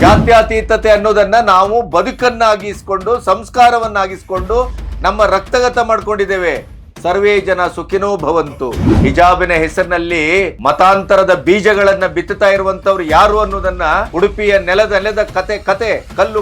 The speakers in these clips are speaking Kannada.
ಜಾತ್ಯತೀತತೆ ಅನ್ನೋದನ್ನ ನಾವು ಬದುಕನ್ನಾಗಿಸ್ಕೊಂಡು ಸಂಸ್ಕಾರವನ್ನಾಗಿಸ್ಕೊಂಡು ನಮ್ಮ ರಕ್ತಗತ ಮಾಡ್ಕೊಂಡಿದ್ದೇವೆ. ಸರ್ವೇ ಜನ ಸುಖಿನೋ ಭವಂತು. ಹಿಜಾಬಿನ ಹೆಸರಿನಲ್ಲಿ ಮತಾಂತರದ ಬೀಜಗಳನ್ನ ಬಿತ್ತುತ್ತಾ ಇರುವಂತವ್ರು ಯಾರು ಅನ್ನೋದನ್ನ ಉಡುಪಿಯ ನೆಲದ ಕತೆ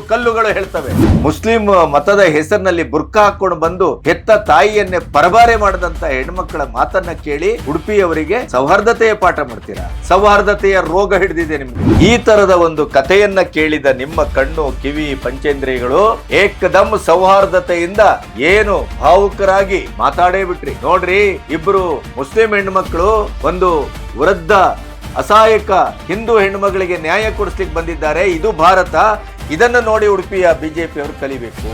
ಕಲ್ಲುಗಳು ಹೇಳ್ತವೆ. ಮುಸ್ಲಿಂ ಮತದ ಹೆಸರಿನಲ್ಲಿ ಬುರ್ಕಾ ಹಾಕೊಂಡು ಬಂದು ಹೆತ್ತ ತಾಯಿಯನ್ನೇ ಪರಬಾರೆ ಮಾಡದಂತ ಹೆಣ್ಮಕ್ಕಳ ಮಾತನ್ನ ಕೇಳಿ ಉಡುಪಿಯವರಿಗೆ ಸೌಹಾರ್ದತೆಯ ಪಾಠ ಮಾಡ್ತೀರಾ? ಸೌಹಾರ್ದತೆಯ ರೋಗ ಹಿಡಿದಿದೆ ನಿಮ್ಗೆ. ಈ ತರದ ಒಂದು ಕಥೆಯನ್ನ ಕೇಳಿದ ನಿಮ್ಮ ಕಣ್ಣು ಕಿವಿ ಪಂಚೇಂದ್ರಿಯಗಳು ಏಕದಮ್ ಸೌಹಾರ್ದತೆಯಿಂದ ಏನು ಭಾವುಕರಾಗಿ ಮಾತಾಡೇ ಬಿಟ್ರಿ. ನೋಡ್ರಿ, ಇಬ್ರು ಮುಸ್ಲಿಂ ಹೆಣ್ಮಕ್ಳು ಒಂದು ವೃದ್ಧ ಅಸಹಾಯಕ ಹಿಂದೂ ಹೆಣ್ಮಗಳಿಗೆ ನ್ಯಾಯ ಕೊಡಿಸ್ಲಿಕ್ಕೆ ಬಂದಿದ್ದಾರೆ. ಇದು ಭಾರತ. ಇದನ್ನು ನೋಡಿ ಉಡುಪಿಯ ಬಿಜೆಪಿ ಅವರು ಕಲಿಬೇಕು.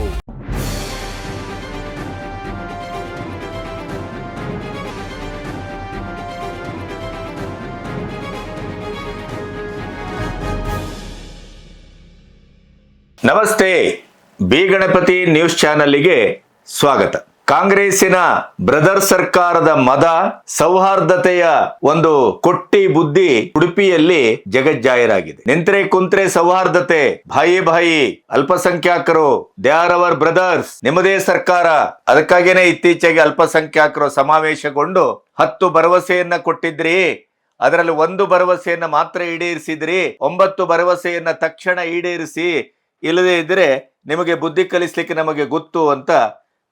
ನಮಸ್ತೆ, ಬಿ ಗಣಪತಿ ನ್ಯೂಸ್ ಚಾನೆಲ್ಗೆ ಸ್ವಾಗತ. ಕಾಂಗ್ರೆಸ್ಸಿನ ಬ್ರದರ್ ಸರ್ಕಾರದ ಮದ ಸೌಹಾರ್ದತೆಯ ಒಂದು ಕೊಟ್ಟಿ ಬುದ್ಧಿ ಉಡುಪಿಯಲ್ಲಿ ಜಗಜ್ಜಾಹೀರಾಗಿದೆ. ನಿಂತ್ರೆ ಕುಂತ್ರೆ ಸೌಹಾರ್ದತೆ, ಭಾಯಿ ಅಲ್ಪಸಂಖ್ಯಾತರು, ದೇ ಆರ್ ಅವರ್ ಬ್ರದರ್ಸ್, ನಿಮ್ಮದೇ ಸರ್ಕಾರ. ಅದಕ್ಕಾಗೇನೆ ಇತ್ತೀಚೆಗೆ ಅಲ್ಪಸಂಖ್ಯಾತರು ಸಮಾವೇಶಗೊಂಡು 10 ಭರವಸೆಯನ್ನ ಕೊಟ್ಟಿದ್ರಿ, ಅದರಲ್ಲಿ 1 ಭರವಸೆಯನ್ನ ಮಾತ್ರ ಈಡೇರಿಸಿದ್ರಿ, 9 ಭರವಸೆಯನ್ನ ತಕ್ಷಣ ಈಡೇರಿಸಿ, ಇಲ್ಲದೆ ಇದ್ರೆ ನಿಮಗೆ ಬುದ್ಧಿ ಕಲಿಸ್ಲಿಕ್ಕೆ ನಮಗೆ ಗೊತ್ತು ಅಂತ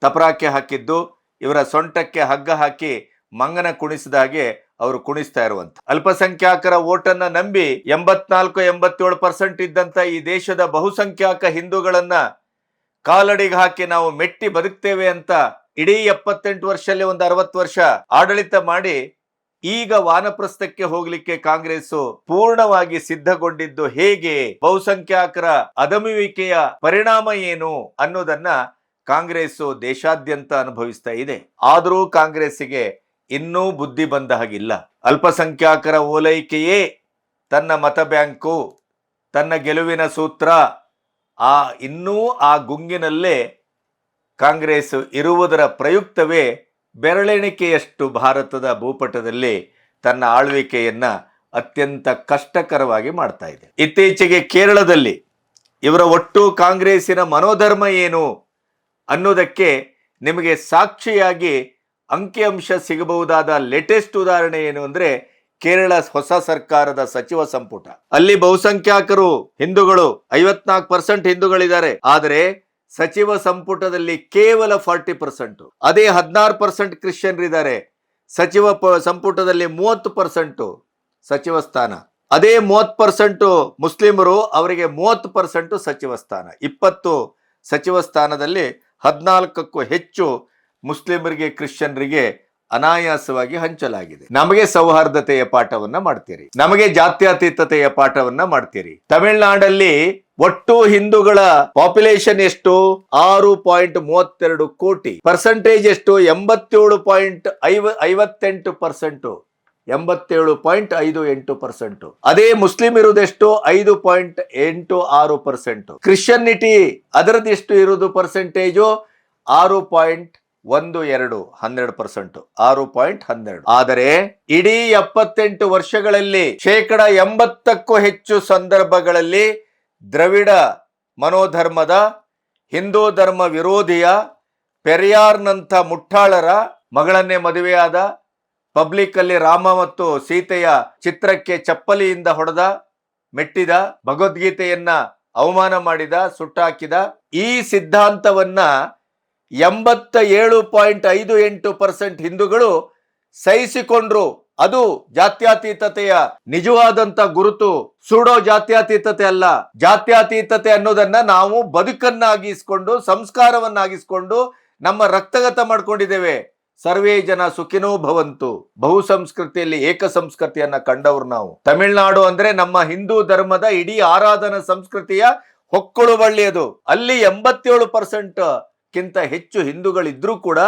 ತಪರಾಕೆ ಹಾಕಿದ್ದು. ಇವರ ಸೊಂಟಕ್ಕೆ ಹಗ್ಗ ಹಾಕಿ ಮಂಗನ ಕುಣಿಸಿದ ಹಾಗೆ ಅವರು ಕುಣಿಸ್ತಾ ಇರುವಂತ ಅಲ್ಪಸಂಖ್ಯಾತರ ಓಟನ್ನ ನಂಬಿ 84-87% ಇದ್ದಂತ ಈ ದೇಶದ ಬಹುಸಂಖ್ಯಾಕ ಹಿಂದೂಗಳನ್ನ ಕಾಲಡಿಗೆ ಹಾಕಿ ನಾವು ಮೆಟ್ಟಿ ಬದುಕ್ತೇವೆ ಅಂತ ಇಡೀ 78 ವರ್ಷದಲ್ಲಿ ಒಂದು 60 ವರ್ಷ ಆಡಳಿತ ಮಾಡಿ ಈಗ ವಾನಪ್ರಸ್ಥಕ್ಕೆ ಹೋಗ್ಲಿಕ್ಕೆ ಕಾಂಗ್ರೆಸ್ ಪೂರ್ಣವಾಗಿ ಸಿದ್ಧಗೊಂಡಿದ್ದು ಹೇಗೆ, ಬಹುಸಂಖ್ಯಾತರ ಅದಮುವಿಕೆಯ ಪರಿಣಾಮ ಏನು ಅನ್ನೋದನ್ನ ಕಾಂಗ್ರೆಸ್ ದೇಶಾದ್ಯಂತ ಅನುಭವಿಸ್ತಾ ಇದೆ. ಆದರೂ ಕಾಂಗ್ರೆಸ್ಸಿಗೆ ಇನ್ನೂ ಬುದ್ಧಿ ಬಂದ ಹಾಗಿಲ್ಲ. ಅಲ್ಪಸಂಖ್ಯಾತರ ಓಲೈಕೆಯೇ ತನ್ನ ಮತ ಬ್ಯಾಂಕು, ತನ್ನ ಗೆಲುವಿನ ಸೂತ್ರ. ಇನ್ನೂ ಆ ಗುಂಗಿನಲ್ಲೇ ಕಾಂಗ್ರೆಸ್ ಇರುವುದರ ಪ್ರಯುಕ್ತವೇ ಬೆರಳೆಣಿಕೆಯಷ್ಟು ಭಾರತದ ಭೂಪಟದಲ್ಲಿ ತನ್ನ ಆಳ್ವಿಕೆಯನ್ನ ಅತ್ಯಂತ ಕಷ್ಟಕರವಾಗಿ ಮಾಡ್ತಾ ಇದೆ. ಇತ್ತೀಚೆಗೆ ಕೇರಳದಲ್ಲಿ ಇವರ ಒಟ್ಟು ಕಾಂಗ್ರೆಸ್ಸಿನ ಮನೋಧರ್ಮ ಏನು ಅನ್ನೋದಕ್ಕೆ ನಿಮಗೆ ಸಾಕ್ಷಿಯಾಗಿ ಅಂಕಿಅಂಶ ಸಿಗಬಹುದಾದ ಲೇಟೆಸ್ಟ್ ಉದಾಹರಣೆ ಏನು ಅಂದ್ರೆ ಕೇರಳ ಹೊಸ ಸರ್ಕಾರದ ಸಚಿವ ಸಂಪುಟ. ಅಲ್ಲಿ ಬಹುಸಂಖ್ಯಾತರು ಹಿಂದೂಗಳು 54% ಹಿಂದೂಗಳಿದ್ದಾರೆ. ಆದರೆ ಸಚಿವ ಸಂಪುಟದಲ್ಲಿ ಕೇವಲ 40%, ಅದೇ 16% ಕ್ರಿಶ್ಚಿಯನ್ರಿದ್ದಾರೆ. ಸಚಿವ ಸಂಪುಟದಲ್ಲಿ 30% ಸಚಿವ ಸ್ಥಾನ, ಅದೇ 30% ಮುಸ್ಲಿಮರು, ಅವರಿಗೆ 30% ಸಚಿವ ಸ್ಥಾನ. 20 ಸಚಿವ ಸ್ಥಾನದಲ್ಲಿ 14ಕ್ಕೂ ಹೆಚ್ಚು ಮುಸ್ಲಿಮರಿಗೆ ಕ್ರಿಶ್ಚಿಯನ್ರಿಗೆ ಅನಾಯಾಸವಾಗಿ ಹಂಚಲಾಗಿದೆ. ನಮಗೆ ಸೌಹಾರ್ದತೆಯ ಪಾಠವನ್ನ ಮಾಡ್ತೀರಿ, ನಮಗೆ ಜಾತ್ಯತೀತತೆಯ ಪಾಠವನ್ನ ಮಾಡ್ತೀರಿ. ತಮಿಳುನಾಡಲ್ಲಿ ಒಟ್ಟು ಹಿಂದೂಗಳ ಪಾಪ್ಯುಲೇಷನ್ ಎಷ್ಟು? 6.32 ಕೋಟಿ. ಪರ್ಸೆಂಟೇಜ್ ಎಷ್ಟು? 87.58%. 87.58%. ಅದೇ ಮುಸ್ಲಿಂ ಇರುವುದೆಷ್ಟು? 5.86%. ಕ್ರಿಶ್ಚಿಯನಿಟಿ ಅದರದ್ದು ಎಷ್ಟು ಇರುವುದು ಪರ್ಸೆಂಟೇಜು? 6.12, 12%. 6.12. ಆದರೆ ಇಡೀ 78 ವರ್ಷಗಳಲ್ಲಿ 80%ಕ್ಕೂ ಹೆಚ್ಚು ಸಂದರ್ಭಗಳಲ್ಲಿ ದ್ರವಿಡ ಮನೋಧರ್ಮದ, ಹಿಂದೂ ಧರ್ಮ ವಿರೋಧಿಯ, ಪೆರಿಯಾರ್ನಂಥ ಮುಟ್ಟಾಳರ ಮಗಳನ್ನೇ ಮದುವೆಯಾದ, ಪಬ್ಲಿಕ್ ಅಲ್ಲಿ ರಾಮ ಮತ್ತು ಸೀತೆಯ ಚಿತ್ರಕ್ಕೆ ಚಪ್ಪಲಿಯಿಂದ ಹೊಡೆದ, ಮೆಟ್ಟಿದ, ಭಗವದ್ಗೀತೆಯನ್ನ ಅವಮಾನ ಮಾಡಿದ, ಸುಟ್ಟಾಕಿದ ಈ ಸಿದ್ಧಾಂತವನ್ನ 87.58% ಹಿಂದೂಗಳು ಸಹಿಸಿಕೊಂಡ್ರು. ಅದು ಜಾತ್ಯತೀತತೆಯ ನಿಜವಾದಂತ ಗುರುತು. ಸುಡೋ ಜಾತ್ಯತೀತತೆ ಅಲ್ಲ. ಜಾತ್ಯತೀತತೆ ಅನ್ನೋದನ್ನ ನಾವು ಬದುಕನ್ನಾಗಿಸ್ಕೊಂಡು ಸಂಸ್ಕಾರವನ್ನಾಗಿಸ್ಕೊಂಡು ನಮ್ಮ ರಕ್ತಗತ ಮಾಡ್ಕೊಂಡಿದ್ದೇವೆ. ಸರ್ವೇ ಜನ ಸುಖಿನೋ ಭವಂತು. ಬಹು ಸಂಸ್ಕೃತಿಯಲ್ಲಿ ಏಕ ಸಂಸ್ಕೃತಿಯನ್ನ ಕಂಡವ್ರು ನಾವು. ತಮಿಳುನಾಡು ಅಂದ್ರೆ ನಮ್ಮ ಹಿಂದೂ ಧರ್ಮದ ಇಡೀ ಆರಾಧನಾ ಸಂಸ್ಕೃತಿಯ ಹೊಕ್ಕಳು ಬಳ್ಳಿಯದು. ಅಲ್ಲಿ 87% ಕಿಂತ ಹೆಚ್ಚು ಹಿಂದೂಗಳಿದ್ರೂ ಕೂಡ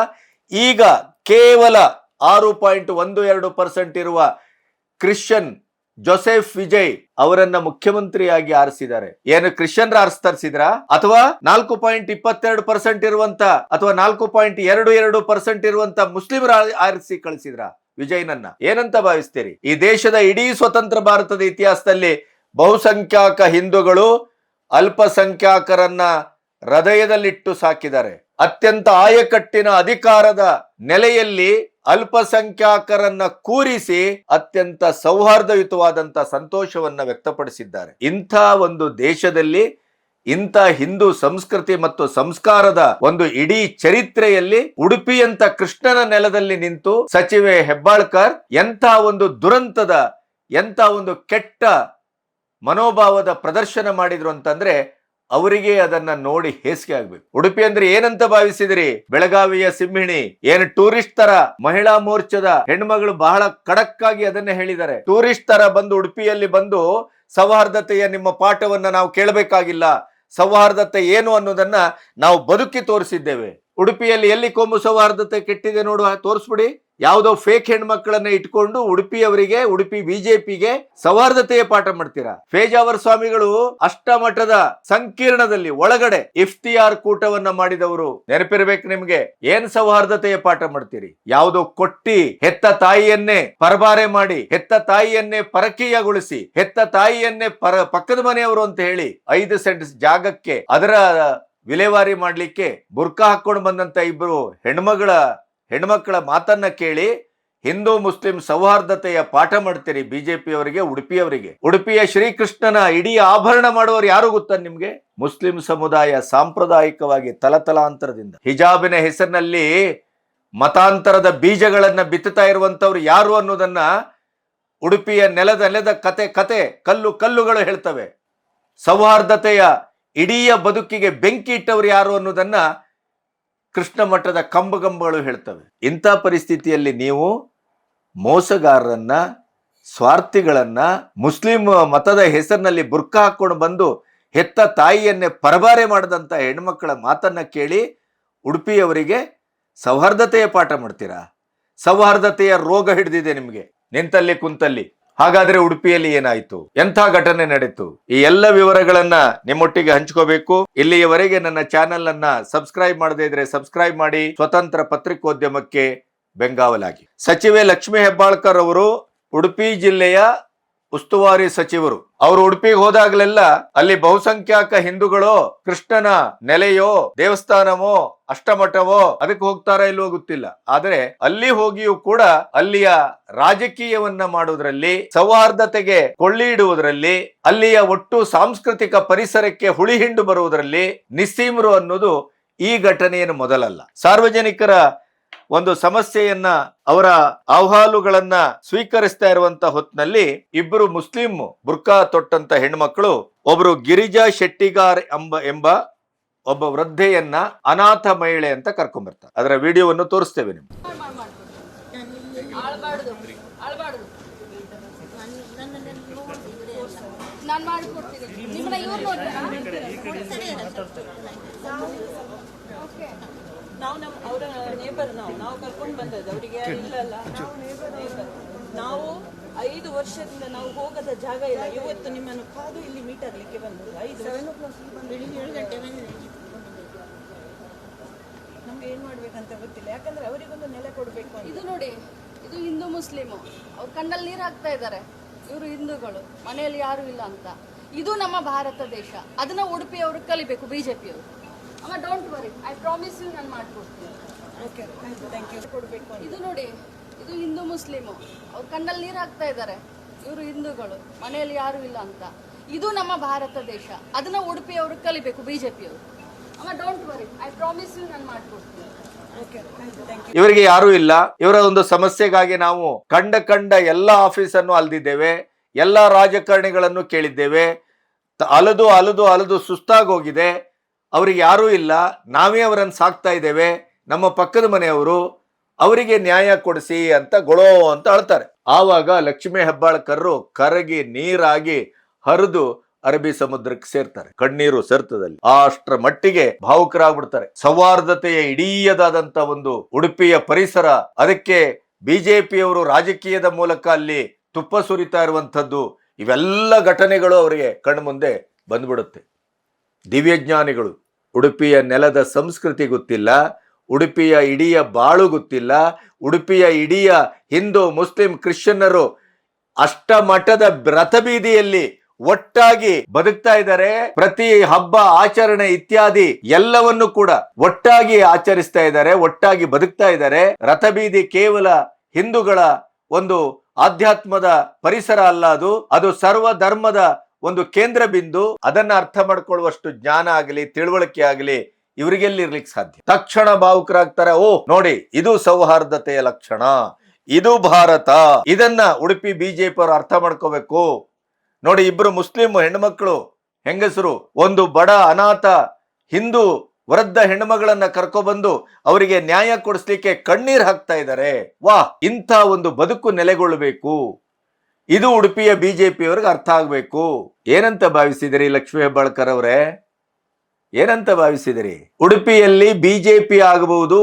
ಈಗ ಕೇವಲ 6.12% ಇರುವ ಕ್ರಿಶ್ಚಿಯನ್ ಜೋಸೆಫ್ ವಿಜಯ್ ಅವರನ್ನ ಮುಖ್ಯಮಂತ್ರಿಯಾಗಿ ಆರಿಸಿದ್ದಾರೆ. ಏನು ಕ್ರಿಶ್ಚಿಯನ್ರ ಆರಿಸ್ತಾರಿಸಿದ್ರ ಅಥವಾ 4.22% ಇರುವಂತ ಅಥವಾ 4.22% ಇರುವಂತ ಮುಸ್ಲಿಮರ ಆರಿಸಿ ಕಳಿಸಿದ್ರ ವಿಜಯ್ನನ್ನ? ಏನಂತ ಭಾವಿಸ್ತೀರಿ? ಈ ದೇಶದ ಇಡೀ ಸ್ವತಂತ್ರ ಭಾರತದ ಇತಿಹಾಸದಲ್ಲಿ ಬಹುಸಂಖ್ಯಾಕ ಹಿಂದೂಗಳು ಅಲ್ಪಸಂಖ್ಯಾತರನ್ನ ಹೃದಯದಲ್ಲಿಟ್ಟು ಸಾಕಿದ್ದಾರೆ. ಅತ್ಯಂತ ಆಯಕಟ್ಟಿನ ಅಧಿಕಾರದ ನೆಲೆಯಲ್ಲಿ ಅಲ್ಪಸಂಖ್ಯಾತರನ್ನ ಕೂರಿಸಿ ಅತ್ಯಂತ ಸೌಹಾರ್ದಯುತವಾದಂತ ಸಂತೋಷವನ್ನ ವ್ಯಕ್ತಪಡಿಸಿದ್ದಾರೆ. ಇಂಥ ಒಂದು ದೇಶದಲ್ಲಿ, ಇಂಥ ಹಿಂದೂ ಸಂಸ್ಕೃತಿ ಮತ್ತು ಸಂಸ್ಕಾರದ ಒಂದು ಇಡೀ ಚರಿತ್ರೆಯಲ್ಲಿ ಉಡುಪಿಯಂತ ಕೃಷ್ಣನ ನೆಲದಲ್ಲಿ ನಿಂತು ಸಚಿವೆ ಹೆಬ್ಬಾಳ್ಕರ್ ಎಂಥ ಒಂದು ದುರಂತದ, ಎಂಥ ಒಂದು ಕೆಟ್ಟ ಮನೋಭಾವದ ಪ್ರದರ್ಶನ ಮಾಡಿದ್ರು ಅಂತಂದ್ರೆ ಅವರಿಗೆ ಅದನ್ನ ನೋಡಿ ಹೇಸಿಗೆ ಆಗ್ಬೇಕು. ಉಡುಪಿ ಅಂದ್ರೆ ಏನಂತ ಭಾವಿಸಿದ್ರಿ? ಬೆಳಗಾವಿಯ ಸಿಂಹಿಣಿ. ಏನು ಟೂರಿಸ್ಟ್ ತರ? ಮಹಿಳಾ ಮೋರ್ಚಾದ ಹೆಣ್ಮಗಳು ಬಹಳ ಖಡಕ್ ಆಗಿ ಅದನ್ನೇ ಹೇಳಿದ್ದಾರೆ. ಟೂರಿಸ್ಟ್ ತರ ಬಂದು ಉಡುಪಿಯಲ್ಲಿ ಬಂದು ಸೌಹಾರ್ದತೆಯ ನಿಮ್ಮ ಪಾಠವನ್ನ ನಾವು ಕೇಳಬೇಕಾಗಿಲ್ಲ, ಸೌಹಾರ್ದತೆ ಏನು ಅನ್ನೋದನ್ನ ನಾವು ಬದುಕಿ ತೋರಿಸಿದ್ದೇವೆ. ಉಡುಪಿಯಲ್ಲಿ ಎಲ್ಲಿ ಕೋಮು ಸೌಹಾರ್ದತೆ ಕೆಟ್ಟಿದೆ ನೋಡುವ, ತೋರಿಸ್ಬಿಡಿ. ಯಾವುದೋ ಫೇಕ್ ಹೆಣ್ಮಕ್ಳನ್ನ ಇಟ್ಕೊಂಡು ಉಡುಪಿಯವರಿಗೆ, ಉಡುಪಿ ಬಿಜೆಪಿಗೆ ಸೌಹಾರ್ದತೆಯ ಪಾಠ ಮಾಡ್ತೀರಾ? ಫೇಜಾವರ್ ಸ್ವಾಮಿಗಳು ಅಷ್ಟಮಠದ ಸಂಕೀರ್ಣದಲ್ಲಿ ಒಳಗಡೆ ಇಫ್ತಿಯಾರ್ ಕೂಟವನ್ನ ಮಾಡಿದವರು, ನೆನಪಿರ್ಬೇಕು ನಿಮ್ಗೆ. ಏನ್ ಸೌಹಾರ್ದತೆಯ ಪಾಠ ಮಾಡ್ತೀರಿ? ಯಾವುದೋ ಕೊಟ್ಟಿ ಹೆತ್ತ ತಾಯಿಯನ್ನೇ ಪರಬಾರೆ ಮಾಡಿ, ಹೆತ್ತ ತಾಯಿಯನ್ನೇ ಪರಕೀಯಗೊಳಿಸಿ, ಹೆತ್ತ ತಾಯಿಯನ್ನೇ ಪಕ್ಕದ ಮನೆಯವರು ಅಂತ ಹೇಳಿ 5 ಸೆಂಟ್ ಜಾಗಕ್ಕೆ ಅದರ ವಿಲೇವಾರಿ ಮಾಡ್ಲಿಕ್ಕೆ ಬುರ್ಕಾ ಹಾಕೊಂಡು ಬಂದಂತ ಇಬ್ರು ಹೆಣ್ಮಕ್ಕಳ ಮಾತನ್ನ ಕೇಳಿ ಹಿಂದೂ ಮುಸ್ಲಿಂ ಸೌಹಾರ್ದತೆಯ ಪಾಠ ಮಾಡ್ತೀರಿ ಬಿಜೆಪಿಯವರಿಗೆ, ಉಡುಪಿಯವರಿಗೆ. ಉಡುಪಿಯ ಶ್ರೀಕೃಷ್ಣನ ಇಡೀ ಆಭರಣ ಮಾಡುವವರು ಯಾರು ಗೊತ್ತಾ ನಿಮ್ಗೆ? ಮುಸ್ಲಿಂ ಸಮುದಾಯ ಸಾಂಪ್ರದಾಯಿಕವಾಗಿ ತಲತಲಾಂತರದಿಂದ ಹಿಜಾಬಿನ ಹೆಸರಿನಲ್ಲಿ ಮತಾಂತರದ ಬೀಜಗಳನ್ನ ಬಿತ್ತುತ್ತಾ ಇರುವಂತವ್ರು ಯಾರು ಅನ್ನೋದನ್ನ ಉಡುಪಿಯ ನೆಲದ ಕತೆ ಕಲ್ಲುಗಳು ಹೇಳ್ತವೆ. ಸೌಹಾರ್ದತೆಯ ಇಡೀ ಬದುಕಿಗೆ ಬೆಂಕಿ ಇಟ್ಟವರು ಯಾರು ಅನ್ನೋದನ್ನ ಕೃಷ್ಣ ಮಠದ ಕಂಬಗಳು ಹೇಳ್ತವೆ. ಇಂಥ ಪರಿಸ್ಥಿತಿಯಲ್ಲಿ ನೀವು ಮೋಸಗಾರರನ್ನ, ಸ್ವಾರ್ಥಿಗಳನ್ನ, ಮುಸ್ಲಿಂ ಮತದ ಹೆಸರಿನಲ್ಲಿ ಬುರ್ಕಾ ಹಾಕೊಂಡು ಬಂದು ಹೆತ್ತ ತಾಯಿಯನ್ನೇ ಪರಬಾರೆ ಮಾಡಿದಂತ ಹೆಣ್ಮಕ್ಕಳ ಮಾತನ್ನ ಕೇಳಿ ಉಡುಪಿಯವರಿಗೆ ಸೌಹಾರ್ದತೆಯ ಪಾಠ ಮಾಡ್ತೀರಾ? ಸೌಹಾರ್ದತೆಯ ರೋಗ ಹಿಡಿದಿದೆ ನಿಮ್ಗೆ ನಿಂತಲ್ಲಿ ಕುಂತಲ್ಲಿ. ಹಾಗಾದ್ರೆ ಉಡುಪಿಯಲ್ಲಿ ಏನಾಯ್ತು? ಎಂಥ ಘಟನೆ ನಡೆಯಿತು? ಈ ಎಲ್ಲ ವಿವರಗಳನ್ನ ನಿಮ್ಮೊಟ್ಟಿಗೆ ಹಂಚ್ಕೋಬೇಕು. ಇಲ್ಲಿಯವರೆಗೆ ನನ್ನ ಚಾನೆಲ್ ಅನ್ನ ಸಬ್ಸ್ಕ್ರೈಬ್ ಮಾಡದೇ ಇದ್ರೆ ಸಬ್ಸ್ಕ್ರೈಬ್ ಮಾಡಿ. ಸ್ವತಂತ್ರ ಪತ್ರಿಕೋದ್ಯಮಕ್ಕೆ ಬೆಂಗಾವಲಾಗಿ. ಸಚಿವೆ ಲಕ್ಷ್ಮೀ ಹೆಬ್ಬಾಳ್ಕರ್ ಅವರು ಉಡುಪಿ ಜಿಲ್ಲೆಯ ಉಸ್ತುವಾರಿ ಸಚಿವರು. ಅವರು ಉಡುಪಿಗೆ ಹೋದಾಗಲೆಲ್ಲ ಅಲ್ಲಿ ಬಹುಸಂಖ್ಯಾಕ ಹಿಂದೂಗಳು ಕೃಷ್ಣನ ನೆಲೆಯೋ, ದೇವಸ್ಥಾನವೋ, ಅಷ್ಟಮಠವೋ ಅದಕ್ಕೆ ಹೋಗ್ತಾರ ಇಲ್ವೋ ಗೊತ್ತಿಲ್ಲ. ಆದ್ರೆ ಅಲ್ಲಿ ಹೋಗಿಯೂ ಕೂಡ ಅಲ್ಲಿಯ ರಾಜಕೀಯವನ್ನ ಮಾಡುವುದರಲ್ಲಿ, ಸೌಹಾರ್ದತೆಗೆ ಕೊಳ್ಳಿ ಇಡುವುದರಲ್ಲಿ, ಅಲ್ಲಿಯ ಒಟ್ಟು ಸಾಂಸ್ಕೃತಿಕ ಪರಿಸರಕ್ಕೆ ಹುಳಿ ಹಿಂಡು ಬರುವುದರಲ್ಲಿ ನಿಸ್ಸೀಮರು ಅನ್ನೋದು ಈ ಘಟನೆಯನ್ನು ಮೊದಲಲ್ಲ. ಸಾರ್ವಜನಿಕರ ಒಂದು ಸಮಸ್ಯೆಯನ್ನ, ಅವರ ಅಹವಾಲುಗಳನ್ನ ಸ್ವೀಕರಿಸ್ತಾ ಇರುವಂತ ಹೊತ್ತಿನಲ್ಲಿ ಇಬ್ಬರು ಮುಸ್ಲಿಂ ಬುರ್ಕಾ ತೊಟ್ಟಂತ ಹೆಣ್ಮಕ್ಳು, ಒಬ್ರು ಗಿರಿಜಾ ಶೆಟ್ಟಿಗಾರ್ ಎಂಬ ಒಬ್ಬ ವೃದ್ಧೆಯನ್ನ ಅನಾಥ ಮಹಿಳೆ ಅಂತ ಕರ್ಕೊಂಡ್ ಬರ್ತಾರೆ. ಅದರ ವಿಡಿಯೋವನ್ನು ತೋರಿಸ್ತೇವೆ ನಿಮ್ಗೆ. ನಾವು ಅವರ ನೇಬರ್ ನಾವು ಕರ್ಕೊಂಡು ಬಂದದ್ದು ಅವರಿಗೆ ಇಲ್ಲಲ್ಲ. ನಾವು 5 ವರ್ಷದಿಂದ ನಾವು ಹೋಗದ ಜಾಗ ಇಲ್ಲ. ಇವತ್ತು ನಿಮ್ಮನ್ನು ಕಾದು ಇಲ್ಲಿ ಮೀಟ್ ಆಗ್ಲಿಕ್ಕೆ ಬಂದದ್ದು. 7 ಗಂಟೆ ನಮ್ಗೆ ಏನ್ ಮಾಡ್ಬೇಕಂತ ಗೊತ್ತಿಲ್ಲ. ಯಾಕಂದ್ರೆ ಅವರಿಗೊಂದು ನೆಲೆ ಕೊಡ್ಬೇಕು. ಇದು ನೋಡಿ, ಇದು ಹಿಂದೂ ಮುಸ್ಲಿಮು, ಅವ್ರ ಕಣ್ಣಲ್ಲಿ ನೀರು ಹಾಕ್ತಾ ಇದ್ದಾರೆ. ಇವರು ಹಿಂದೂಗಳು, ಮನೆಯಲ್ಲಿ ಯಾರು ಇಲ್ಲ ಅಂತ. ಇದು ನಮ್ಮ ಭಾರತ ದೇಶ. ಅದನ್ನ ಉಡುಪಿಯವರು ಕಲಿಬೇಕು, ಬಿಜೆಪಿಯವರು. ಅಮ್ಮ don't worry, I promise you, ನಾನು ಮಾಡ್ಕೊಡ್ತೀನಿ. ಇದು ನೋಡಿ, ಇದು ಹಿಂದೂ ಮುಸ್ಲಿಮು, ಅವ್ರ ಕಣ್ಣಲ್ಲಿ ನೀರು ಹಾಕ್ತಾ ಇದ್ದಾರೆ. ಇವರು ಹಿಂದೂಗಳು, ಮನೆಯಲ್ಲಿ ಯಾರು ಇಲ್ಲ ಅಂತ. ಇದು ನಮ್ಮ ಭಾರತ ದೇಶ. ಅದನ್ನ ಉಡುಪಿಯವರು ಕಲಿಬೇಕು, ಬಿಜೆಪಿಯವರು. ಅಮ್ಮ don't worry, I promise you, ನಾನು ಮಾಡ್ಕೊಡ್ತೀನಿ. ಇವರಿಗೆ ಯಾರು ಇಲ್ಲ. ಇವರ ಒಂದು ಸಮಸ್ಯೆಗಾಗಿ ನಾವು ಕಂಡ ಎಲ್ಲ ಆಫೀಸನ್ನು ಅಲ್ದಿದ್ದೇವೆ, ಎಲ್ಲ ರಾಜಕಾರಣಿಗಳನ್ನು ಕೇಳಿದ್ದೇವೆ. ಅಲದು ಸುಸ್ತಾಗಿ ಹೋಗಿದೆ. ಅವರಿಗೆ ಯಾರೂ ಇಲ್ಲ, ನಾವೇ ಅವರನ್ನು ಸಾಕ್ತಾ ಇದ್ದೇವೆ, ನಮ್ಮ ಪಕ್ಕದ ಮನೆಯವರು, ಅವರಿಗೆ ನ್ಯಾಯ ಕೊಡಿಸಿ ಅಂತ ಗೊಳೋ ಅಂತ ಅಳ್ತಾರೆ. ಆವಾಗ ಲಕ್ಷ್ಮೀ ಹೆಬ್ಬಾಳ್ಕರ್ರು ಕರಗಿ ನೀರಾಗಿ ಹರಿದು ಅರಬ್ಬಿ ಸಮುದ್ರಕ್ಕೆ ಸೇರ್ತಾರೆ. ಕಣ್ಣೀರು ಸೆರ್ತದಲ್ಲಿ ಅಷ್ಟರ ಮಟ್ಟಿಗೆ ಭಾವುಕರಾಗ್ಬಿಡ್ತಾರೆ. ಸೌಹಾರ್ದತೆಯ ಇಡೀಯದಾದಂತ ಒಂದು ಉಡುಪಿಯ ಪರಿಸರ, ಅದಕ್ಕೆ ಬಿಜೆಪಿಯವರು ರಾಜಕೀಯದ ಮೂಲಕ ಅಲ್ಲಿ ತುಪ್ಪ ಸುರಿತಾ ಇರುವಂತದ್ದು, ಇವೆಲ್ಲ ಘಟನೆಗಳು ಅವರಿಗೆ ಕಣ್ಮುಂದೆ ಬಂದ್ಬಿಡುತ್ತೆ. ದಿವ್ಯಜ್ಞಾನಿಗಳು, ಉಡುಪಿಯ ನೆಲದ ಸಂಸ್ಕೃತಿ ಗೊತ್ತಿಲ್ಲ, ಉಡುಪಿಯ ಇಡೀ ಬಾಳು ಗೊತ್ತಿಲ್ಲ, ಉಡುಪಿಯ ಇಡೀ ಹಿಂದೂ ಮುಸ್ಲಿಂ ಕ್ರಿಶ್ಚಿಯನ್ನರು ಅಷ್ಟಮಠದ ರಥಬೀದಿಯಲ್ಲಿ ಒಟ್ಟಾಗಿ ಬದುಕ್ತಾ ಇದ್ದಾರೆ. ಪ್ರತಿ ಹಬ್ಬ ಆಚರಣೆ ಇತ್ಯಾದಿ ಎಲ್ಲವನ್ನು ಕೂಡ ಒಟ್ಟಾಗಿ ಆಚರಿಸ್ತಾ ಇದ್ದಾರೆ, ಒಟ್ಟಾಗಿ ಬದುಕ್ತಾ ಇದ್ದಾರೆ. ರಥಬೀದಿ ಕೇವಲ ಹಿಂದೂಗಳ ಒಂದು ಆಧ್ಯಾತ್ಮದ ಪರಿಸರ ಅಲ್ಲ, ಅದು ಸರ್ವ ಧರ್ಮದ ಒಂದು ಕೇಂದ್ರ ಬಿಂದು. ಅದನ್ನ ಅರ್ಥ ಮಾಡ್ಕೊಳ್ಳುವಷ್ಟು ಜ್ಞಾನ ಆಗಲಿ ತಿಳುವಳಿಕೆ ಆಗಲಿ ಇವರಿಗೆಲ್ಲಿರ್ಲಿಕ್ಕೆ ಸಾಧ್ಯ. ತಕ್ಷಣ ಭಾವುಕರಾಗ್ತಾರೆ. ಓ ನೋಡಿ, ಇದು ಸೌಹಾರ್ದತೆಯ ಲಕ್ಷಣ, ಇದು ಭಾರತ. ಇದನ್ನ ಉಡುಪಿ ಬಿಜೆಪಿ ಅವರು ಅರ್ಥ ಮಾಡ್ಕೋಬೇಕು. ನೋಡಿ, ಇಬ್ರು ಮುಸ್ಲಿಂ ಹೆಣ್ಮಕ್ಳು ಹೆಂಗಸರು ಒಂದು ಬಡ ಅನಾಥ ಹಿಂದೂ ವೃದ್ಧ ಹೆಣ್ಮಗಳನ್ನ ಕರ್ಕೊಬಂದು ಅವರಿಗೆ ನ್ಯಾಯ ಕೊಡಿಸ್ಲಿಕ್ಕೆ ಕಣ್ಣೀರ್ ಹಾಕ್ತಾ ಇದ್ದಾರೆ. ವಾ, ಇಂಥ ಒಂದು ಬದುಕು ನೆಲೆಗೊಳ್ಳಬೇಕು. ಇದು ಉಡುಪಿಯ ಬಿಜೆಪಿಯವರಿಗೆ ಅರ್ಥ ಆಗ್ಬೇಕು. ಏನಂತ ಭಾವಿಸಿದಿರಿ ಲಕ್ಷ್ಮೀ ಹೆಬ್ಬಾಳ್ಕರ್ ಅವರೇ? ಏನಂತ ಭಾವಿಸಿದಿರಿ? ಉಡುಪಿಯಲ್ಲಿ ಬಿಜೆಪಿ ಆಗಬಹುದು,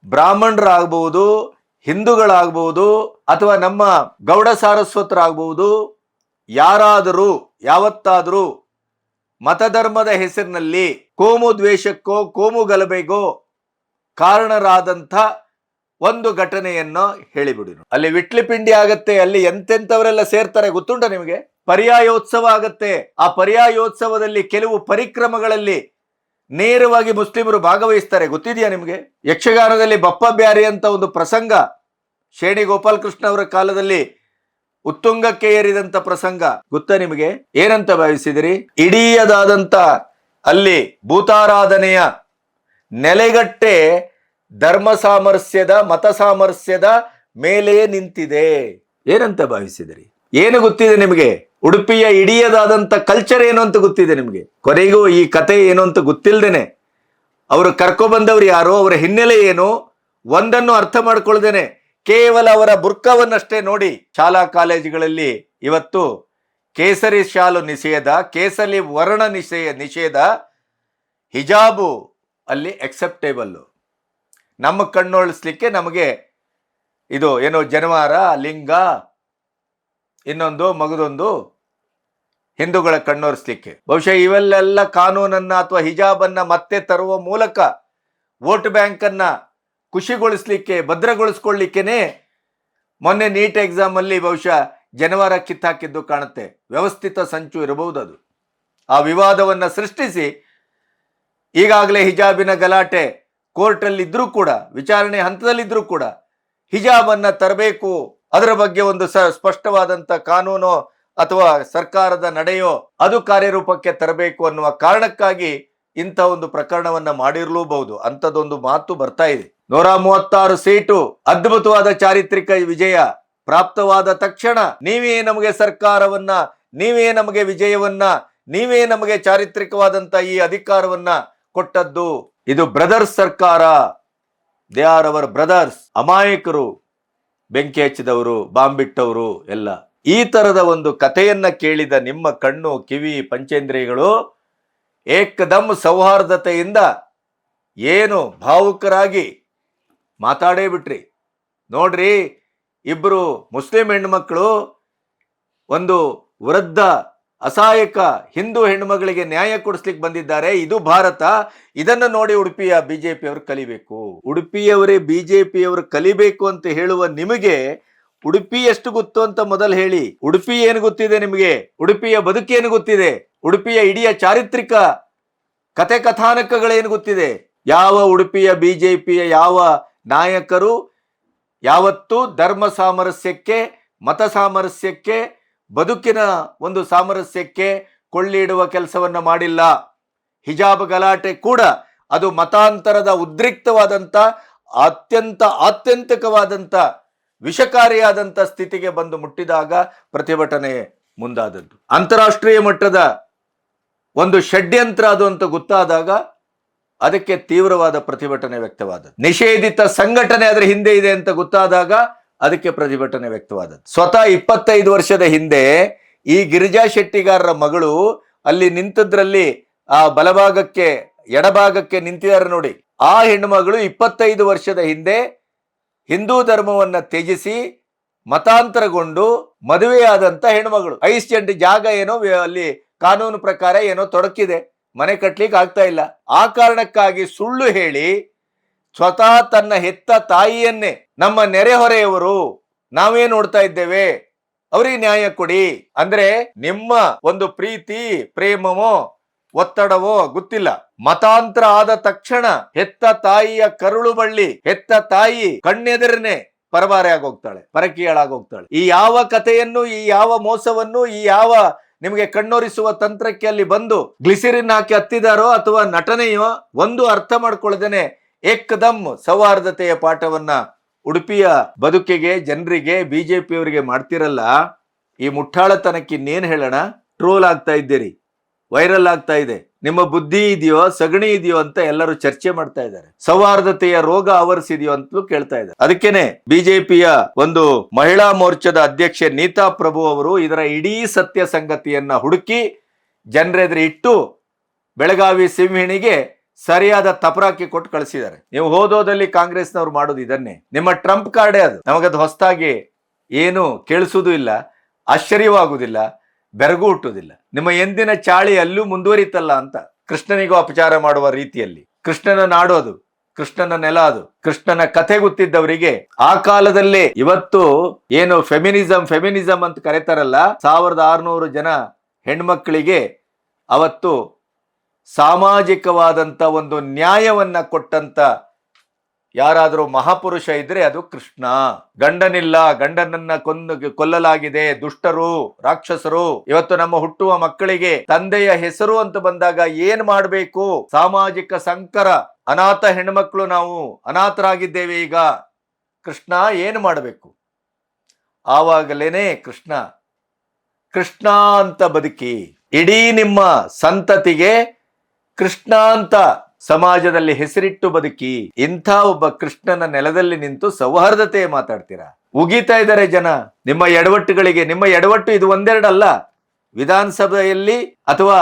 ಬ್ರಾಹ್ಮಣರಾಗಬಹುದು, ಹಿಂದೂಗಳಾಗಬಹುದು, ಅಥವಾ ನಮ್ಮ ಗೌಡ ಸಾರಸ್ವತರಾಗಬಹುದು, ಯಾರಾದರೂ ಯಾವತ್ತಾದರೂ ಮತಧರ್ಮದ ಹೆಸರಿನಲ್ಲಿ ಕೋಮು ದ್ವೇಷಕ್ಕೋ ಕೋಮು ಗಲಭೆಗೋ ಕಾರಣರಾದಂಥ ಒಂದು ಘಟನೆಯನ್ನು ಹೇಳಿಬಿಡಿ. ಅಲ್ಲಿ ವಿಟ್ಲಿಪಿಂಡಿ ಆಗತ್ತೆ, ಅಲ್ಲಿ ಎಂತೆಂಥವರೆಲ್ಲ ಸೇರ್ತಾರೆ ಗೊತ್ತುಂಟ ನಿಮಗೆ? ಪರ್ಯಾಯೋತ್ಸವ ಆಗತ್ತೆ. ಆ ಪರ್ಯಾಯೋತ್ಸವದಲ್ಲಿ ಕೆಲವು ಪರಿಕ್ರಮಗಳಲ್ಲಿ ನೇರವಾಗಿ ಮುಸ್ಲಿಮರು ಭಾಗವಹಿಸ್ತಾರೆ, ಗೊತ್ತಿದೆಯಾ ನಿಮಗೆ? ಯಕ್ಷಗಾನದಲ್ಲಿ ಬಪ್ಪ ಬ್ಯಾರಿ ಅಂತ ಒಂದು ಪ್ರಸಂಗ ಶೇಣಿ ಗೋಪಾಲಕೃಷ್ಣ ಅವರ ಕಾಲದಲ್ಲಿ ಉತ್ತುಂಗಕ್ಕೆ ಏರಿದಂತ ಪ್ರಸಂಗ ಗೊತ್ತಾ ನಿಮಗೆ? ಏನಂತ ಭಾವಿಸಿದಿರಿ? ಇಡೀಯದಾದಂತ ಅಲ್ಲಿ ಭೂತಾರಾಧನೆಯ ನೆಲೆಗಟ್ಟೆ ಧರ್ಮ ಸಾಮರಸ್ಯದ ಮತ ಸಾಮರಸ್ಯದ ಮೇಲೆ ನಿಂತಿದೆ. ಏನಂತ ಭಾವಿಸಿದಿರಿ? ಏನು ಗೊತ್ತಿದೆ ನಿಮಗೆ? ಉಡುಪಿಯ ಇಡೀಯದಾದಂತ ಕಲ್ಚರ್ ಏನು ಅಂತ ಗೊತ್ತಿದೆ ನಿಮಗೆ? ಕೊನೆಗೂ ಈ ಕತೆ ಏನು ಅಂತ ಗೊತ್ತಿಲ್ಲದೇನೆ ಅವರು ಕರ್ಕೊಬಂದವರು ಯಾರು, ಅವರ ಹಿನ್ನೆಲೆ ಏನು ಒಂದನ್ನು ಅರ್ಥ ಮಾಡ್ಕೊಳ್ದೇನೆ ಕೇವಲ ಅವರ ಬುರ್ಕವನ್ನಷ್ಟೇ ನೋಡಿ ಶಾಲಾ ಕಾಲೇಜುಗಳಲ್ಲಿ ಇವತ್ತು ಕೇಸರಿ ಶಾಲು ನಿಷೇಧ, ಕೇಸರಿ ವರ್ಣ ನಿಷೇಧ, ಹಿಜಾಬು ಅಲ್ಲಿ ಎಕ್ಸೆಪ್ಟೇಬಲ್. ನಮ್ಮ ಕಣ್ಣೊಳಿಸ್ಲಿಕ್ಕೆ ನಮಗೆ ಇದು ಏನೋ ಜನವಾರ, ಲಿಂಗ, ಇನ್ನೊಂದು ಮಗದೊಂದು ಹಿಂದೂಗಳ ಕಣ್ಣೊರೆಸ್ಲಿಕ್ಕೆ. ಬಹುಶಃ ಇವೆಲ್ಲ ಕಾನೂನನ್ನ ಅಥವಾ ಹಿಜಾಬನ್ನ ಮತ್ತೆ ತರುವ ಮೂಲಕ ವೋಟ್ ಬ್ಯಾಂಕ್ ಅನ್ನ ಖುಷಿಗೊಳಿಸ್ಲಿಕ್ಕೆ, ಭದ್ರಗೊಳಿಸ್ಕೊಳ್ಳಿಕ್ಕೇನೆ ಮೊನ್ನೆ ನೀಟ್ ಎಕ್ಸಾಮ್ ಅಲ್ಲಿ ಬಹುಶಃ ಜನವಾರ ಕಿತ್ತಾಕಿದ್ದು ಕಾಣುತ್ತೆ. ವ್ಯವಸ್ಥಿತ ಸಂಚು ಇರಬಹುದು ಅದು. ಆ ವಿವಾದವನ್ನ ಸೃಷ್ಟಿಸಿ ಈಗಾಗಲೇ ಹಿಜಾಬಿನ ಗಲಾಟೆ ಕೋರ್ಟಲ್ಲಿ ಇದ್ರೂ ಕೂಡ, ವಿಚಾರಣೆ ಹಂತದಲ್ಲಿದ್ರೂ ಕೂಡ ಹಿಜಾಬ್ ಅನ್ನ ತರಬೇಕು, ಅದರ ಬಗ್ಗೆ ಒಂದು ಸ್ಪಷ್ಟವಾದಂತ ಕಾನೂನು ಅಥವಾ ಸರ್ಕಾರದ ನಡೆಯೋ ಅದು ಕಾರ್ಯರೂಪಕ್ಕೆ ತರಬೇಕು ಅನ್ನುವ ಕಾರಣಕ್ಕಾಗಿ ಇಂಥ ಒಂದು ಪ್ರಕರಣವನ್ನ ಮಾಡಿರಲೂಬಹುದು. ಅಂಥದ್ದೊಂದು ಮಾತು ಬರ್ತಾ ಇದೆ. 136 ಸೀಟು, ಅದ್ಭುತವಾದ ಚಾರಿತ್ರಿಕ ವಿಜಯ ಪ್ರಾಪ್ತವಾದ ತಕ್ಷಣ ನೀವೇ ನಮಗೆ ಸರ್ಕಾರವನ್ನ, ನೀವೇ ನಮಗೆ ವಿಜಯವನ್ನ, ನೀವೇ ನಮಗೆ ಚಾರಿತ್ರಿಕವಾದಂತ ಈ ಅಧಿಕಾರವನ್ನ ಕೊಟ್ಟದ್ದು. ಇದು ಬ್ರದರ್ಸ್ ಸರ್ಕಾರ, ದೇ ಆರ್ ಅವರ್ ಬ್ರದರ್ಸ್. ಅಮಾಯಕರು, ಬೆಂಕಿ ಹಚ್ಚಿದವರು, ಬಾಂಬಿಟ್ಟವರು ಎಲ್ಲ. ಈ ತರದ ಒಂದು ಕಥೆಯನ್ನ ಕೇಳಿದ ನಿಮ್ಮ ಕಣ್ಣು ಕಿವಿ ಪಂಚೇಂದ್ರಿಯಗಳು ಏಕದಮ್ ಸೌಹಾರ್ದತೆಯಿಂದ ಏನು ಭಾವುಕರಾಗಿ ಮಾತಾಡೇ ಬಿಟ್ರಿ. ನೋಡ್ರಿ, ಇಬ್ರು ಮುಸ್ಲಿಂ ಹೆಣ್ಮಕ್ಳು ಒಂದು ವೃದ್ಧ ಅಸಹಾಯಕ ಹಿಂದೂ ಹೆಣ್ಮಗಳಿಗೆ ನ್ಯಾಯ ಕೊಡಿಸ್ಲಿಕ್ಕೆ ಬಂದಿದ್ದಾರೆ. ಇದು ಭಾರತ. ಇದನ್ನು ನೋಡಿ ಉಡುಪಿಯ ಬಿಜೆಪಿಯವರು ಕಲಿಬೇಕು. ಉಡುಪಿಯವರೇ ಬಿಜೆಪಿಯವರು ಕಲಿಬೇಕು ಅಂತ ಹೇಳುವ ನಿಮಗೆ ಉಡುಪಿ ಎಷ್ಟು ಗೊತ್ತು ಅಂತ ಮೊದಲು ಹೇಳಿ. ಉಡುಪಿ ಏನು ಗೊತ್ತಿದೆ ನಿಮಗೆ? ಉಡುಪಿಯ ಬದುಕೇನು ಗೊತ್ತಿದೆ? ಉಡುಪಿಯ ಇಡೀ ಚಾರಿತ್ರಿಕ ಕತೆ ಕಥಾನಕಗಳೇನು ಗೊತ್ತಿದೆ? ಯಾವ ಉಡುಪಿಯ ಬಿಜೆಪಿಯ ಯಾವ ನಾಯಕರು ಯಾವತ್ತೂ ಧರ್ಮ ಸಾಮರಸ್ಯಕ್ಕೆ, ಮತ ಸಾಮರಸ್ಯಕ್ಕೆ, ಬದುಕಿನ ಒಂದು ಸಾಮರಸ್ಯಕ್ಕೆ ಕೊಳ್ಳಿಡುವ ಕೆಲಸವನ್ನ ಮಾಡಿಲ್ಲ. ಹಿಜಾಬ್ ಗಲಾಟೆ ಕೂಡ ಅದು ಮತಾಂತರದ ಉದ್ರಿಕ್ತವಾದಂತ ಆತ್ಯಂತಿಕವಾದಂತ ವಿಷಕಾರಿಯಾದಂತ ಸ್ಥಿತಿಗೆ ಬಂದು ಮುಟ್ಟಿದಾಗ ಪ್ರತಿಭಟನೆ ಮುಂದಾದದ್ದು. ಅಂತಾರಾಷ್ಟ್ರೀಯ ಮಟ್ಟದ ಒಂದು ಷಡ್ಯಂತ್ರ ಅದು ಅಂತ ಗೊತ್ತಾದಾಗ ಅದಕ್ಕೆ ತೀವ್ರವಾದ ಪ್ರತಿಭಟನೆ ವ್ಯಕ್ತವಾದದ್ದು. ನಿಷೇಧಿತ ಸಂಘಟನೆ ಅದರ ಹಿಂದೆ ಇದೆ ಅಂತ ಗೊತ್ತಾದಾಗ ಅದಕ್ಕೆ ಪ್ರತಿಭಟನೆ ವ್ಯಕ್ತವಾದದ್ದು. ಸ್ವತಃ 25 ವರ್ಷದ ಹಿಂದೆ ಈ ಗಿರಿಜಾ ಶೆಟ್ಟಿಗಾರರ ಮಗಳು ಅಲ್ಲಿ ನಿಂತದ್ರಲ್ಲಿ ಆ ಬಲಭಾಗಕ್ಕೆ ಎಡಭಾಗಕ್ಕೆ ನಿಂತಿದ್ದಾರೆ ನೋಡಿ. ಆ ಹೆಣ್ಣುಮಗಳು 25 ವರ್ಷದ ಹಿಂದೆ ಹಿಂದೂ ಧರ್ಮವನ್ನ ತ್ಯಜಿಸಿ ಮತಾಂತರಗೊಂಡು ಮದುವೆಯಾದಂತ ಹೆಣ್ಮಗಳು. 5 ಸೆಂಟ್ ಜಾಗ ಏನೋ ಅಲ್ಲಿ ಕಾನೂನು ಪ್ರಕಾರ ಏನೋ ತೊಡಕಿದೆ, ಮನೆ ಕಟ್ಲಿಕ್ಕೆ ಆಗ್ತಾ ಇಲ್ಲ. ಆ ಕಾರಣಕ್ಕಾಗಿ ಸುಳ್ಳು ಹೇಳಿ ಸ್ವತಃ ತನ್ನ ಹೆತ್ತ ತಾಯಿಯನ್ನೇ, ನಮ್ಮ ನೆರೆಹೊರೆಯವರು ನಾವೇ ನೋಡ್ತಾ ಇದ್ದೇವೆ, ಅವರಿಗೆ ನ್ಯಾಯ ಕೊಡಿ. ಅಂದ್ರೆ ನಿಮ್ಮ ಒಂದು ಪ್ರೀತಿ ಪ್ರೇಮವೋ ಒತ್ತಡವೋ ಗೊತ್ತಿಲ್ಲ, ಮತಾಂತರ ಆದ ತಕ್ಷಣ ಹೆತ್ತ ತಾಯಿಯ ಕರುಳು ಬಳ್ಳಿ, ಹೆತ್ತ ತಾಯಿ ಕಣ್ಣೆದರನೆ ಪರಬಾರೆ ಆಗೋಗ್ತಾಳೆ, ಪರಕೀಯಳಾಗೋಗ್ತಾಳೆ. ಈ ಯಾವ ಕಥೆಯನ್ನು, ಈ ಯಾವ ಮೋಸವನ್ನು, ಈ ಯಾವ ನಿಮಗೆ ಕಣ್ಣೊರಿಸುವ ತಂತ್ರಕ್ಕೆ ಅಲ್ಲಿ ಬಂದು ಗ್ಲಿಸಿರಿನ್ ಹಾಕಿ ಹತ್ತಿದಾರೋ ಅಥವಾ ನಟನೆಯೋ ಒಂದು ಅರ್ಥ ಮಾಡ್ಕೊಳ್ಳದೇನೆ ಏಕದಮ್ ಸೌಹಾರ್ದತೆಯ ಪಾಠವನ್ನ ಉಡುಪಿಯ ಬದುಕಿಗೆ, ಜನರಿಗೆ, ಬಿಜೆಪಿಯವರಿಗೆ ಮಾಡ್ತಿರಲ್ಲ. ಈ ಮುಟ್ಟಾಳತನಕ್ಕೆ ಇನ್ನೇನ್ ಹೇಳೋಣ? ಟ್ರೋಲ್ ಆಗ್ತಾ ಇದ್ದೀರಿ, ವೈರಲ್ ಆಗ್ತಾ ಇದೆ, ನಿಮ್ಮ ಬುದ್ಧಿ ಇದೆಯೋ ಸಗಣಿ ಇದೆಯೋ ಅಂತ ಎಲ್ಲರೂ ಚರ್ಚೆ ಮಾಡ್ತಾ ಇದ್ದಾರೆ. ಸೌಹಾರ್ದತೆಯ ರೋಗ ಆವರಿಸಿದೆಯೋ ಅಂತಲೂ ಕೇಳ್ತಾ ಇದ್ದಾರೆ. ಅದಕ್ಕೇನೆ ಬಿಜೆಪಿಯ ಒಂದು ಮಹಿಳಾ ಮೋರ್ಚಾದ ಅಧ್ಯಕ್ಷೆ ನೀತಾ ಪ್ರಭು ಅವರು ಇದರ ಇಡೀ ಸತ್ಯ ಸಂಗತಿಯನ್ನ ಹುಡುಕಿ ಜನರೆದುರು ಇಟ್ಟು ಬೆಳಗಾವಿ ಸಿಂಹಿಣಿಗೆ ಸರಿಯಾದ ತಪರಾಕಿ ಕೊಟ್ಟು ಕಳಿಸಿದ್ದಾರೆ. ನೀವು ಹೋದೋದಲ್ಲಿ ಕಾಂಗ್ರೆಸ್ನವ್ರು ಮಾಡೋದು ಇದನ್ನೇ. ನಿಮ್ಮ ಟ್ರಂಪ್ ಕಾರ್ಡೇ ಅದು. ನಮಗದು ಹೊಸದಾಗಿ ಏನು ಕೇಳಿಸುವುದೂ ಇಲ್ಲ, ಆಶ್ಚರ್ಯವಾಗುವುದಿಲ್ಲ, ಬೆರಗು ಹುಟ್ಟುವುದಿಲ್ಲ. ನಿಮ್ಮ ಎಂದಿನ ಚಾಳಿ ಅಲ್ಲೂ ಮುಂದುವರಿತಲ್ಲ ಅಂತ ಕೃಷ್ಣನಿಗೂ ಅಪಚಾರ ಮಾಡುವ ರೀತಿಯಲ್ಲಿ. ಕೃಷ್ಣನ ನಾಡು ಅದು, ಕೃಷ್ಣನ ನೆಲ ಅದು, ಕೃಷ್ಣನ ಕಥೆ ಗೊತ್ತಿದ್ದವರಿಗೆ ಆ ಕಾಲದಲ್ಲೇ ಇವತ್ತು ಏನು ಫೆಮಿನಿಸಂ ಅಂತ ಕರೀತಾರಲ್ಲ, 1600 ಜನ ಹೆಣ್ಮಕ್ಳಿಗೆ ಅವತ್ತು ಸಾಮಾಜಿಕವಾದಂತ ಒಂದು ನ್ಯಾಯವನ್ನ ಕೊಟ್ಟಂತ ಯಾರಾದರೂ ಮಹಾಪುರುಷ ಇದ್ರೆ ಅದು ಕೃಷ್ಣ. ಗಂಡನಿಲ್ಲ, ಗಂಡನನ್ನ ಕೊಲ್ಲಲಾಗಿದೆ, ದುಷ್ಟರು, ರಾಕ್ಷಸರು. ಇವತ್ತು ನಮ್ಮ ಹುಟ್ಟುವ ಮಕ್ಕಳಿಗೆ ತಂದೆಯ ಹೆಸರು ಅಂತ ಬಂದಾಗ ಏನ್ ಮಾಡಬೇಕು? ಸಾಮಾಜಿಕ ಸಂಕರ, ಅನಾಥ ಹೆಣ್ಮಕ್ಳು, ನಾವು ಅನಾಥರಾಗಿದ್ದೇವೆ ಈಗ. ಕೃಷ್ಣ ಏನ್ ಮಾಡಬೇಕು? ಆವಾಗಲೇನೆ ಕೃಷ್ಣ ಅಂತ ಬದುಕಿ ಇಡೀ ನಿಮ್ಮ ಸಂತತಿಗೆ ಕೃಷ್ಣ ಅಂತ ಸಮಾಜದಲ್ಲಿ ಹೆಸರಿಟ್ಟು ಬದುಕಿ. ಇಂಥ ಒಬ್ಬ ಕೃಷ್ಣನ ನೆಲದಲ್ಲಿ ನಿಂತು ಸೌಹಾರ್ದತೆ ಮಾತಾಡ್ತೀರಾ? ಉಗಿತಾ ಇದ್ದಾರೆ ಜನ ನಿಮ್ಮ ಎಡವಟ್ಟುಗಳಿಗೆ. ನಿಮ್ಮ ಎಡವಟ್ಟು ಇದು ಒಂದೆರಡಲ್ಲ. ವಿಧಾನಸಭೆಯಲ್ಲಿ ಅಥವಾ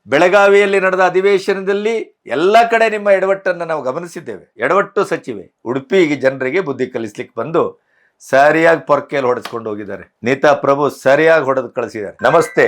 ಬೆಳಗಾವಿಯಲ್ಲಿ ನಡೆದ ಅಧಿವೇಶನದಲ್ಲಿ ಎಲ್ಲ ಕಡೆ ನಿಮ್ಮ ಎಡವಟ್ಟನ್ನು ನಾವು ಗಮನಿಸಿದ್ದೇವೆ. ಎಡವಟ್ಟು ಸಚಿವೆ ಉಡುಪಿ ಜನರಿಗೆ ಬುದ್ಧಿ ಕಲಿಸ್ಲಿಕ್ಕೆ ಬಂದು ಸರಿಯಾಗಿ ಪೊರ್ಕೆಯಲ್ಲಿ ಹೊಡೆಸ್ಕೊಂಡು ಹೋಗಿದ್ದಾರೆ. ನೀತಾ ಪ್ರಭು ಸರಿಯಾಗಿ ಹೊಡೆದು ಕಳಿಸಿದ್ದಾರೆ. ನಮಸ್ತೆ.